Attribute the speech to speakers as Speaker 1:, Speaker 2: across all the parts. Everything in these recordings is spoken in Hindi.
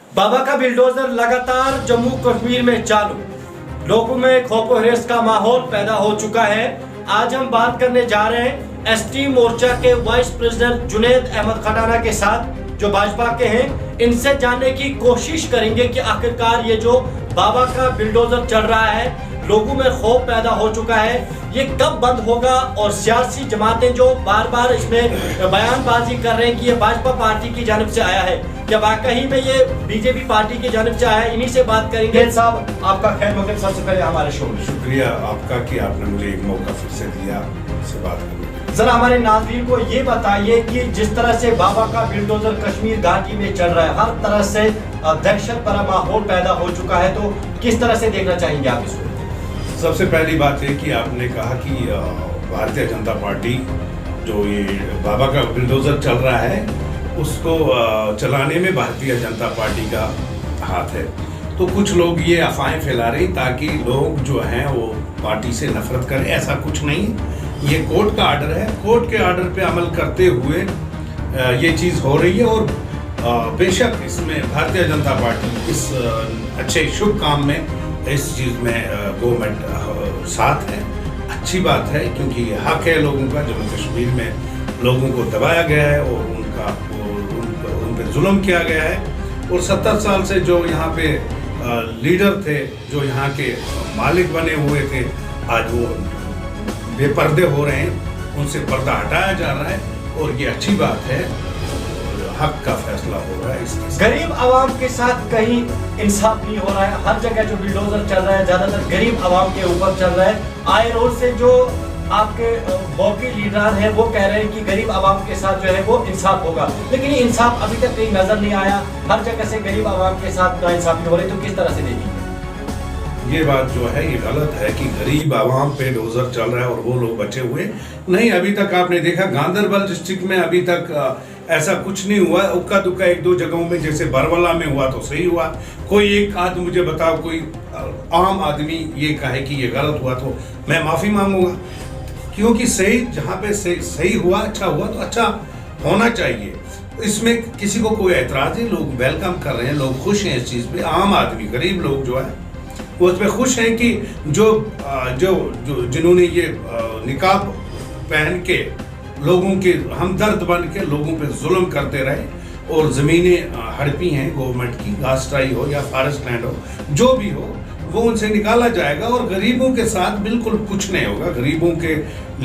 Speaker 1: बाबा का बिल्डोजर लगातार जम्मू कश्मीर में चालू, लोगों में खौफ हरेस का माहौल पैदा हो चुका है। आज हम बात करने जा रहे हैं एसटी मोर्चा के वाइस प्रेसिडेंट जुनैद अहमद खटाना के साथ, जो भाजपा के हैं। इनसे जानने की कोशिश करेंगे कि आखिरकार ये जो बाबा का बिल्डोजर चल रहा है, लोगों में खौफ पैदा हो चुका है, ये कब बंद होगा। और सियासी जमातें जो बार बार इसमें बयानबाजी कर रहे हैं कि ये भाजपा पार्टी की जानिब से आया है, क्या वाकई में ये बीजेपी पार्टी की जानिब से आया है, इन्हीं से बात करेंगे। साहब, आपका खैर मकदम सबसे पहले हमारे शो में।
Speaker 2: शुक्रिया आपका कि आपने मुझे एक मौका फिर से दिया से बात करने के लिए।
Speaker 1: जरा हमारे नाज़रीन को ये बताइए कि जिस तरह से बाबा का बिल्डोजर कश्मीर घाटी में चल रहा है, हर तरह से दहशत भरा माहौल पैदा हो चुका है, तो किस तरह से देखना चाहेंगे आप इसको?
Speaker 2: सबसे पहली बात है कि आपने कहा कि भारतीय जनता पार्टी जो ये बाबा का बिल्डोजर चल रहा है, उसको चलाने में भारतीय जनता पार्टी का हाथ है। तो कुछ लोग ये अफवाहें फैला रहे ताकि लोग जो हैं वो पार्टी से नफरत करें। ऐसा कुछ नहीं, ये कोर्ट का आर्डर है, कोर्ट के आर्डर पे अमल करते हुए ये चीज़ हो रही है। और बेशक इसमें भारतीय जनता पार्टी इस अच्छे शुभ काम में, इस चीज़ में गवर्नमेंट साथ है। अच्छी बात है, क्योंकि हक है लोगों का। जम्मू कश्मीर में लोगों को दबाया गया है और उन पे जुल्म किया गया है। और 70 साल से जो यहाँ पे लीडर थे, जो यहाँ के मालिक बने हुए थे, आज वो बेपर्दे हो रहे हैं, उनसे पर्दा हटाया जा रहा है। और ये अच्छी बात है, हक का फैसला हो रहा है।
Speaker 1: गरीब आवाम के साथ कहीं इंसाफ नहीं हो रहा है। हर जगह जो बिल्डोजर चल रहा है, ज्यादातर गरीब आवाम के ऊपर चल रहा है। आए रोज से जो आपके बाकी लीडर हैं वो कह रहे हैं कि गरीब आवाम के साथ जो है वो इंसाफ होगा, लेकिन ये इंसाफ अभी तक कहीं नजर नहीं आया। हर जगह से गरीब आवाम के साथ नाइंसाफी हो रही, तो किस तरह से देखेंगे?
Speaker 2: ये बात जो है ये गलत है कि गरीब आवाम पे डोजर चल रहा है और वो लोग बचे हुए नहीं। अभी तक आपने देखा गांधरबल डिस्ट्रिक्ट में अभी तक ऐसा कुछ नहीं हुआ। उक्का दुक्का एक दो जगहों में, जैसे बरवला में हुआ तो सही हुआ। कोई एक आदमी मुझे बताओ, कोई आम आदमी ये कहे कि ये गलत हुआ तो मैं माफ़ी मांगूंगा, क्योंकि सही जहाँ पे सही हुआ, अच्छा हुआ तो अच्छा होना चाहिए। इसमें किसी को कोई ऐतराज़ नहीं, लोग वेलकम कर रहे हैं, लोग खुश हैं इस चीज़ पे। आम आदमी, गरीब लोग जो है वो उसमें खुश हैं कि जिन्होंने ये निकाब पहन के लोगों के हमदर्द बन के लोगों पे जुल्म करते रहे, और ज़मीनें हड़पी हैं गवर्नमेंट की, घासटाई हो या फॉरेस्ट लैंड हो, जो भी हो, वो उनसे निकाला जाएगा। और गरीबों के साथ बिल्कुल कुछ नहीं होगा। गरीबों के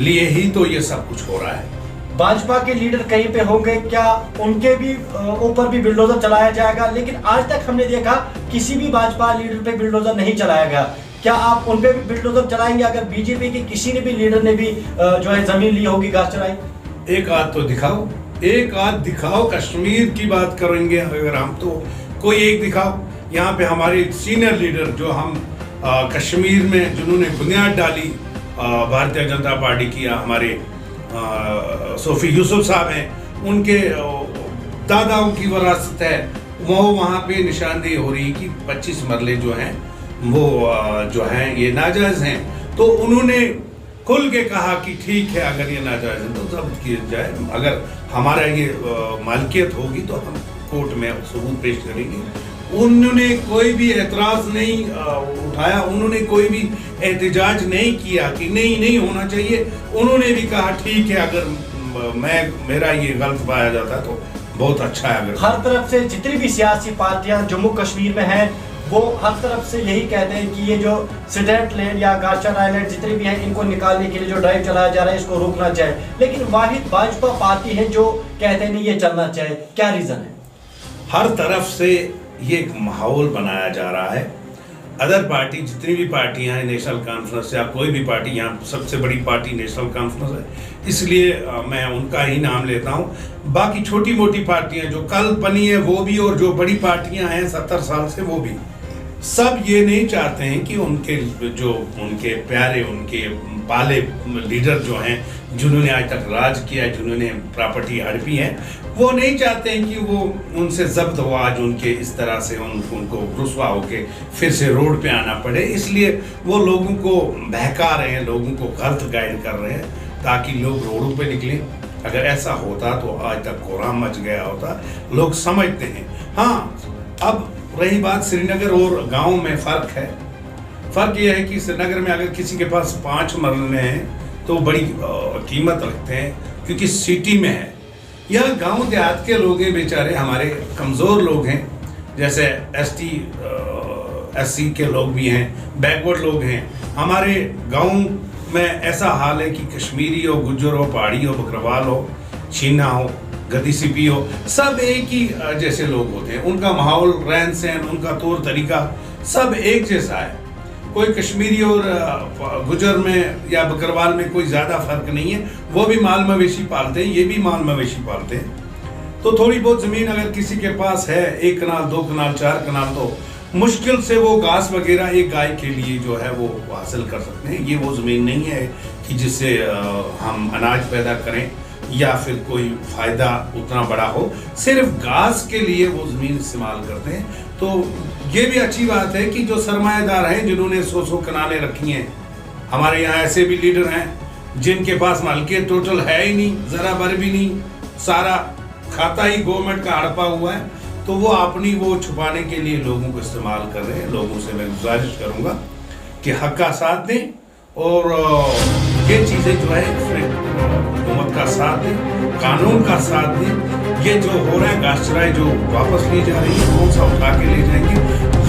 Speaker 2: लिए ही तो ये सब कुछ हो रहा है।
Speaker 1: भाजपा के लीडर कहीं पे होंगे, क्या उनके भी ऊपर भी बिल्डोजर चलाया जाएगा? लेकिन आज तक हमने देखा किसी भी भाजपा लीडर पे बिल्डोजर नहीं चलाया गया। क्या आप उन पे भी बिल्डोजर चलाएंगे अगर बीजेपी के किसी ने भी लीडर ने भी जो है जमीन ली होगी, घास चलाई?
Speaker 2: एक आध तो दिखाओ, एक आध दिखाओ। कश्मीर की बात करेंगे अगर हम, तो कोई एक दिखाओ। यहाँ पे हमारे सीनियर लीडर जो हम कश्मीर में जिन्होंने बुनियाद डाली भारतीय जनता पार्टी की, हमारे सोफी यूसुफ साहब हैं, उनके दादाओं की विरासत है वो। वहाँ पे निशानदेही हो रही कि 25 मरले जो हैं वो जो हैं ये नाजायज हैं। तो उन्होंने खुल के कहा कि ठीक है, अगर ये नाजायज है तो जब्त किया जाए। अगर हमारा ये मालिकियत होगी तो हम कोर्ट में सबूत पेश करेंगे। उन्होंने कोई भी एतराज़ नहीं उठाया, उन्होंने कोई भी एहतजाज नहीं किया कि नहीं होना चाहिए। उन्होंने भी कहा ठीक है, अगर मेरा ये गलत पाया जाता तो बहुत अच्छा है। अगर
Speaker 1: हर तरफ से जितनी भी सियासी पार्टियां जम्मू कश्मीर में हैं, वो हर तरफ से यही कहते हैं कि ये जो सिडेंट लैंड या गार्चन आइलैंड जितने भी हैं, इनको निकालने के लिए जो ड्राइव चलाया जा रहा है, इसको रोकना चाहिए। लेकिन वाहिद भाजपा पार्टी है जो कहते हैं नहीं ये चलना चाहिए। क्या रीजन है?
Speaker 2: हर तरफ से ये एक माहौल बनाया जा रहा है। अदर पार्टी, जितनी भी पार्टियां हैं, नेशनल कॉन्फ्रेंस या कोई भी पार्टी, यहाँ सबसे बड़ी पार्टी नेशनल कॉन्फ्रेंस है, इसलिए मैं उनका ही नाम लेता हूँ। बाकी छोटी मोटी पार्टियां जो कल बनी है वो भी, और जो बड़ी पार्टियां हैं 70 साल से वो भी, सब ये नहीं चाहते हैं कि उनके प्यारे, उनके पाले लीडर जो हैं, जिन्होंने आज तक राज किया, जिन्होंने प्रॉपर्टी हड़पी है, वो नहीं चाहते हैं कि वो उनसे जब्त हो आज उनके इस तरह से उनको रुस्वा होके फिर से रोड पे आना पड़े। इसलिए वो लोगों को बहका रहे हैं, लोगों को गलत गाइड कर रहे हैं ताकि लोग रोडों पे निकलें। अगर ऐसा होता तो आज तक कोहराम मच गया होता। लोग समझते हैं। हाँ, अब रही बात श्रीनगर और गांव में फ़र्क है। फ़र्क यह है कि श्रीनगर में अगर किसी के पास 5 मरले हैं तो बड़ी कीमत रखते हैं क्योंकि सिटी में है। यह गांव देहात के लोग हैं बेचारे, हमारे कमज़ोर लोग हैं, जैसे ST SC के लोग भी हैं, बैकवर्ड लोग हैं। हमारे गांव में ऐसा हाल है कि कश्मीरी हो, गुज्जर हो, पहाड़ी हो, बकरवाल हो, छीना हो, गद्दी सिपी हो, सब एक ही जैसे लोग होते हैं। उनका माहौल, रहन सहन, उनका तौर तरीका सब एक जैसा है। कोई कश्मीरी और गुजर में या बकरवाल में कोई ज़्यादा फर्क नहीं है। वो भी माल मवेशी पालते हैं, ये भी माल मवेशी पालते हैं। तो थोड़ी बहुत ज़मीन अगर किसी के पास है, 1 कनाल, 2 कनाल, 4 कनाल, तो मुश्किल से वो घास वगैरह एक गाय के लिए जो है वो हासिल कर सकते हैं। ये वो ज़मीन नहीं है कि जिससे हम अनाज पैदा करें या फिर कोई फ़ायदा उतना बड़ा हो, सिर्फ घास के लिए वो ज़मीन इस्तेमाल करते हैं। तो ये भी अच्छी बात है कि जो सरमाएदार हैं, जिन्होंने 100 कनालें रखी हैं, हमारे यहाँ ऐसे भी लीडर हैं जिनके पास मालिकियत टोटल है ही नहीं, ज़रा भर भी नहीं, सारा खाता ही गवर्नमेंट का हड़पा हुआ है। तो वो अपनी वो छुपाने के लिए लोगों को इस्तेमाल कर रहे हैं। लोगों से मैं गुजारिश करूँगा कि हक का साथ दें और ये चीज़ें जो है हुकूमत का साथ दें, कानून का साथ दें। ये जो हो रहा है घास चराई जो वापस ली जा रही है, कौन सा उठा के ले जाएंगे,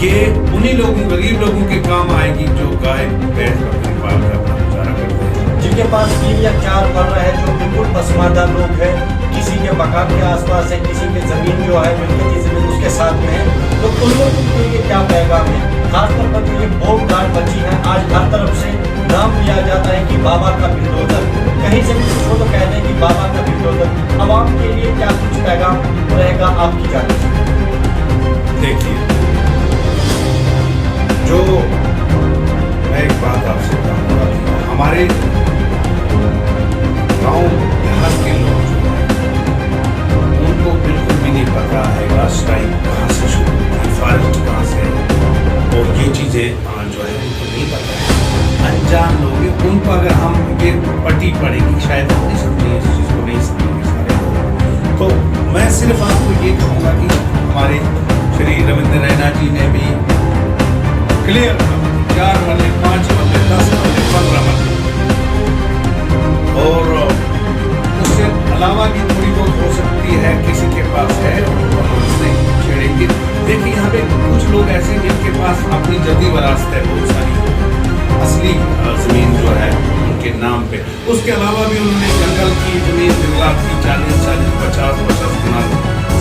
Speaker 2: ये उन्हीं लोगों, गरीब लोगों के काम आएगी जो गाय भैंस बकरी पाल कर अपना गुजारा करते हैं,
Speaker 1: जिनके पास 3 या 4 मरला है, जो बिल्कुल पसमानदा लोग हैं, किसी के मकान के आसपास है, किसी की ज़मीन जो है मिलती ज़मीन उसके साथ में है। तो उन लोगों के लिए क्या पैगाम है? खासतौर पर ये बोर्ड गार्ड बची है, आज हर तरफ से नाम लिया जाता है कि बाबा का बिल्डोजर, कहीं से भी कुछ तो कहते हैं कि बाबा का बिल्डोजर। आवाम के लिए क्या कुछ पैगाम रहेगा आपकी जानकारी?
Speaker 2: देखिए, जो मैं एक बात आपसे कहूँगा, हमारे गाँव देहात के लोग जो हैं उनको बिल्कुल भी नहीं पता है घास चराई कहाँ से शुरू हुई, फॉरेस्ट कहाँ से, और ये चीज़ें जो है उनको नहीं पता है। अनजान लोग हैं, उनको अगर हम ये पट्टी पड़ेगी शायद हम नहीं समझेंगे, इस चीज़ को नहीं समझेंगे सारे लोग। तो मैं सिर्फ आपको ये कहूँगा कि हमारे श्री रविंद्र रैना जी ने भी क्लियर 4 मरले, 5 मरले, 10 मरले, 15 मरले, और उससे अलावा भी थोड़ी बहुत हो सकती है किसी के पास है, उनको हम उससे छेड़ेंगे। देखिए, यहाँ पे कुछ लोग ऐसे हैं जिनके पास अपनी जदी विरासत है, बहुत सारी असली ज़मीन जो है उनके नाम पे। उसके अलावा भी उन्होंने जंगल की ज़मीन, जंगलात की 40, 50 कनाल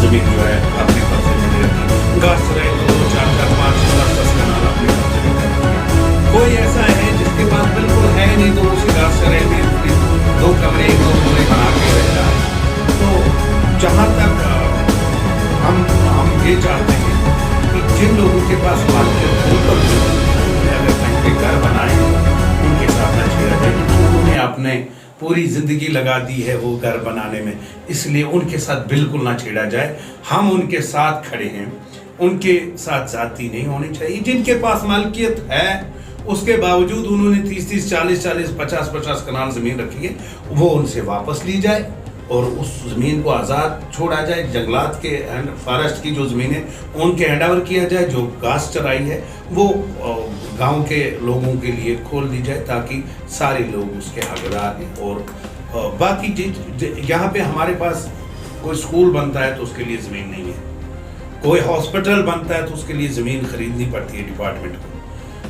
Speaker 2: ज़मीन जो है अपने कब्जे में ले रखी है। घास चराई 2, 4, 5, 10 कनाल अपने कब्जे में ले रखी है। कोई ऐसा है जिसके पास बिल्कुल है नहीं, तो उसी घास चराई में 2 कमरे, 1 2 कमरे बना के रह रहा है। तो जहाँ तक हम ये चाहते हैं कि जिन लोगों के पास अगर कहीं पे घर बनाए उनके साथ न छेड़ा जाए, उन्होंने अपने पूरी जिंदगी लगा दी है वो घर बनाने में, इसलिए उनके साथ बिल्कुल ना छेड़ा जाए। हम उनके साथ खड़े हैं, उनके साथ जाती नहीं होनी चाहिए। जिनके पास मालिकियत है उसके बावजूद उन्होंने 30, 40, 50 कनाल ज़मीन रखी है, वो उनसे वापस ली जाए और उस ज़मीन को आज़ाद छोड़ा जाए। जंगलात के फॉरेस्ट की जो ज़मीन है उनके हैंडओवर किया जाए। जो घास चराई है वो गांव के लोगों के लिए खोल दी जाए ताकि सारे लोग उसके हकदार हैं। और बाकी यहाँ पे हमारे पास कोई स्कूल बनता है तो उसके लिए ज़मीन नहीं है, कोई हॉस्पिटल बनता है तो उसके लिए ज़मीन खरीदनी पड़ती है डिपार्टमेंट को,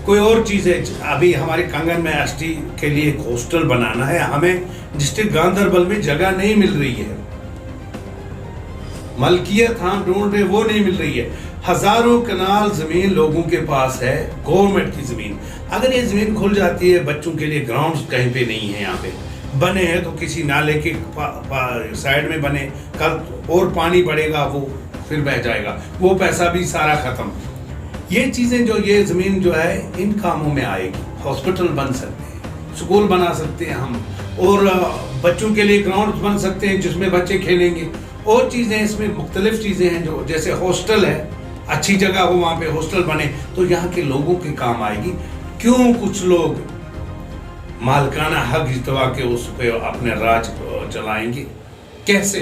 Speaker 2: कोई और चीज़ें। अभी हमारे कंगन में ST के लिए एक हॉस्टल बनाना है, हमें डिस्ट्रिक्ट गांधरबल में जगह नहीं मिल रही है, मलकियत हम ढूंढ रहे वो नहीं मिल रही है। हजारों कनाल ज़मीन लोगों के पास है, गवर्नमेंट की ज़मीन। अगर ये ज़मीन खुल जाती है, बच्चों के लिए ग्राउंड्स कहीं पे नहीं है, यहाँ पे बने हैं तो किसी नाले के साइड में बने, कल और पानी बढ़ेगा वो फिर बह जाएगा, वो पैसा भी सारा ख़त्म। ये चीज़ें जो ये ज़मीन जो है इन कामों में आएगी। हॉस्पिटल बन सकते हैं, स्कूल बना सकते हैं हम, और बच्चों के लिए ग्राउंड बन सकते हैं जिसमें बच्चे खेलेंगे। और चीज़ें इसमें मुख्तलिफ चीज़ें हैं, जो जैसे हॉस्टल है, अच्छी जगह हो वहाँ पे हॉस्टल बने तो यहाँ के लोगों के काम आएगी। क्यों कुछ लोग मालकाना हक जितवा के उस पर अपने राज चलाएंगे? कैसे?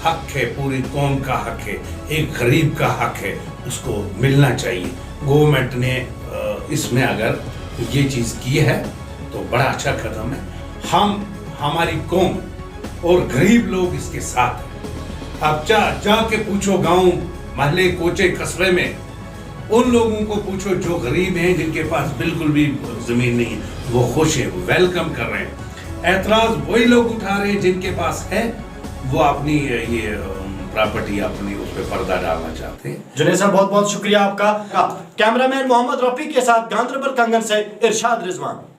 Speaker 2: हक है, पूरी कौम का हक है, एक गरीब का हक है, उसको मिलना चाहिए। गवर्नमेंट ने इसमें अगर ये चीज़ की है तो बड़ा अच्छा कदम है। हमारी कौम और गरीब लोग इसके साथ हैं। आप जाके पूछो गांव, महल्ले, कोचे, कस्बे में उन लोगों को पूछो जो गरीब हैं, जिनके पास बिल्कुल भी जमीन नहीं है, वो खुश हैं, वेलकम कर रहे हैं। ऐतराज वही लोग उठा रहे हैं जिनके पास है, वो अपनी ये प्रॉपर्टी अपनी उस पर पर्दा डालना चाहते हैं।
Speaker 1: जुनेद साहब बहुत बहुत शुक्रिया आपका। कैमरामैन मोहम्मद रफी के साथ गांधरबल कंगन से इरशाद रिजवान।